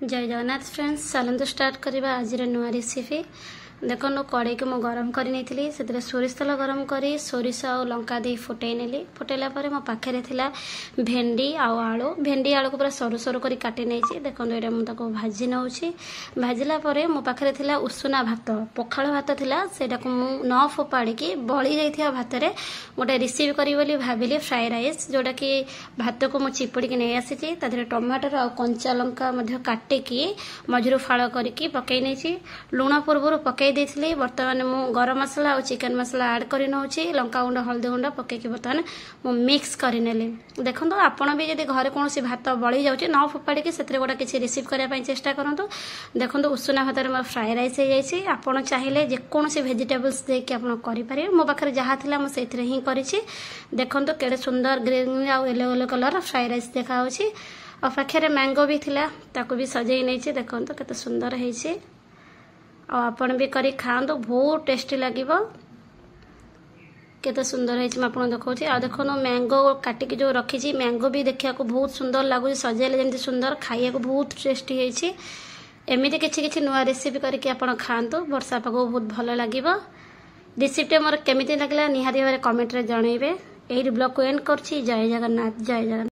जय जगन्नाथ फ्रेंड्स चलते स्टार्ट करवा आज नुआ रेसिपी देखो कड़े को मुझे गरम कर सोरिष तेल गरम करी सोरिष आ लंका दे फुटे नेली फुटेला मो पाखे थिला भेंडी आलू भेंडी आलू को पूरा सरू सरू कर काटी नहीं देखो ये मुझे भाजी नौची भाजिला मो पाखे थिला उषुना भात पखाल भात थिला सेटा को मु न फोपाड़ी बड़ी जाइथिया भात रे गोटे रिसीव करी बोली भाविली फ्राई राइस जोटा कि भात को मुझे चिपुड़ी नहीं आसी टमाटर आ कंचा लंका काटिकी मझुर फाड़ करके पकई नहीं लुण पूर्व पकई देथिली बर्तमान मु गरम मसला और चिकन मसला ऐड करी नउची लंका गुंड हल्दी गुंड पकेकी बर्तमान मु मिक्स करी नेली देखो आपण भी जदि घरे कौन भात बड़ी जाउची न फोपाड़ी कि सेतरे गोटा किछि रिसीव करिया पई चेष्टा करंतु देखो उषुना भात रे फ्राई राइस हो जाइछि आपण चाहिले जे कोनोसी वेजिटेबल्स दे के आपण करि पारे मो पाखरे जहा थिला मु सेतरे ही करिछि देखो केडे सुंदर ग्रीन आ yellow yellow colour fried rice देखा होछि और पाखे मैंगो भी थिला ताको भी सजई नहीं देखो केते सुंदर है आपण भी करी खांदो बहुत टेस्टी लगिबो केते सुंदर है आपन देखो आ देखो मैंगो काटिकी जो रखी मैंगो भी देखा को बहुत सुंदर लगुच सजेले जमी सुंदर खाइया को बहुत टेस्टी है एमती किसी नुआ रेसिपी करके आपण खांतु वर्षा पाग बहुत भल लगिबो रेसिपी मोर केमिति लागला निहारी भाबरे कमेंट रे जणैबे एही ब्लॉग को एंड करछि जय जगन्नाथ जय जगन्नाथ।